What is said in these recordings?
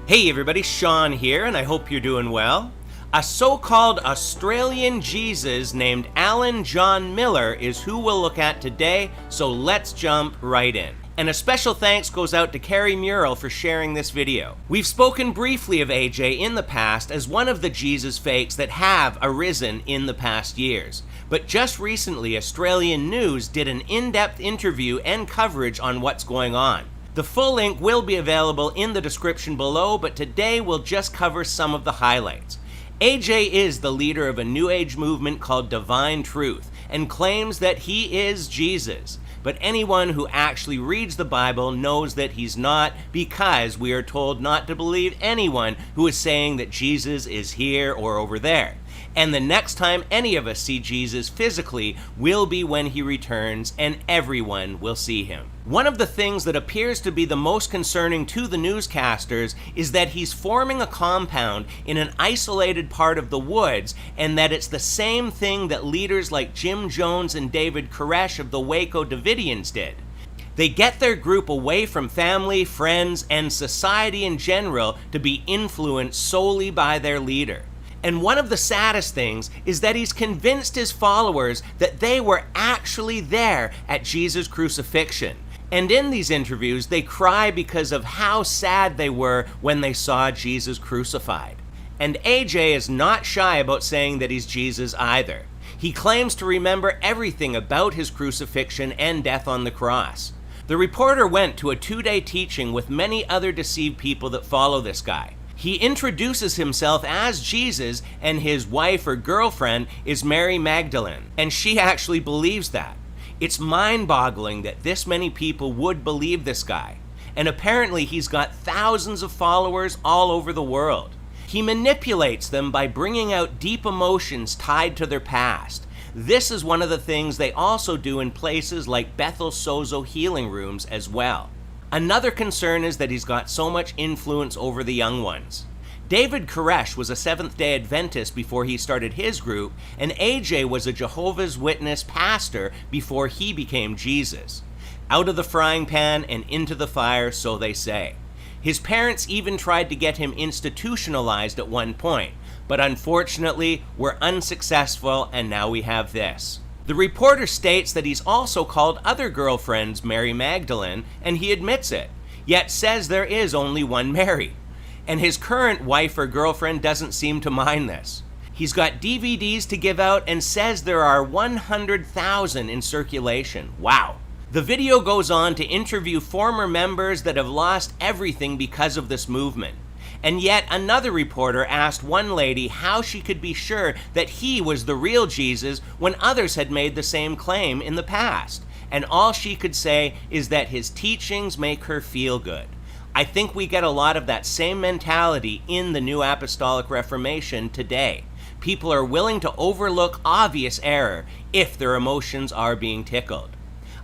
Hey everybody, Sean here, and I hope you're doing well. A so-called Australian Jesus named Alan John Miller is who we'll look at today, so let's jump right in. And a special thanks goes out to Carrie Murrell for sharing this video. We've spoken briefly of AJ in the past as one of the Jesus fakes that have arisen in the past years. But just recently, Australian News did an in-depth interview and coverage on what's going on. The full link will be available in the description below, but today we'll just cover some of the highlights. AJ is the leader of a New Age movement called Divine Truth and claims that he is Jesus. But anyone who actually reads the Bible knows that he's not, because we are told not to believe anyone who is saying that Jesus is here or over there. And the next time any of us see Jesus physically will be when he returns, and everyone will see him. One of the things that appears to be the most concerning to the newscasters is that he's forming a compound in an isolated part of the woods, and that it's the same thing that leaders like Jim Jones and David Koresh of the Waco Davidians did. They get their group away from family, friends, and society in general to be influenced solely by their leader. And one of the saddest things is that he's convinced his followers that they were actually there at Jesus' crucifixion. And in these interviews, they cry because of how sad they were when they saw Jesus crucified. And AJ is not shy about saying that he's Jesus either. He claims to remember everything about his crucifixion and death on the cross. The reporter went to a 2-day teaching with many other deceived people that follow this guy. He introduces himself as Jesus, and his wife or girlfriend is Mary Magdalene, and she actually believes that. It's mind-boggling that this many people would believe this guy, and apparently he's got thousands of followers all over the world. He manipulates them by bringing out deep emotions tied to their past. This is one of the things they also do in places like Bethel Sozo healing rooms as well. Another concern is that he's got so much influence over the young ones. David Koresh was a Seventh-day Adventist before he started his group, and AJ was a Jehovah's Witness pastor before he became Jesus. Out of the frying pan and into the fire, so they say. His parents even tried to get him institutionalized at one point, but unfortunately were unsuccessful, and now we have this. The reporter states that he's also called other girlfriends Mary Magdalene, and he admits it, yet says there is only one Mary. And his current wife or girlfriend doesn't seem to mind this. He's got DVDs to give out and says there are 100,000 in circulation. Wow. The video goes on to interview former members that have lost everything because of this movement. And yet another reporter asked one lady how she could be sure that he was the real Jesus when others had made the same claim in the past. And all she could say is that his teachings make her feel good. I think we get a lot of that same mentality in the New Apostolic Reformation today. People are willing to overlook obvious error if their emotions are being tickled.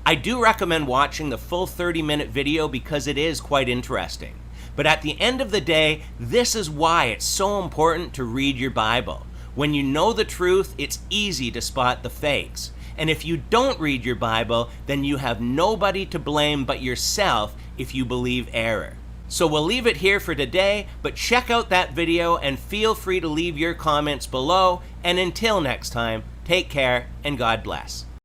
I do recommend watching the full 30-minute video because it is quite interesting. But at the end of the day, this is why it's so important to read your Bible. When you know the truth, it's easy to spot the fakes. And if you don't read your Bible, then you have nobody to blame but yourself if you believe error. So we'll leave it here for today, but check out that video and feel free to leave your comments below. And until next time, take care and God bless.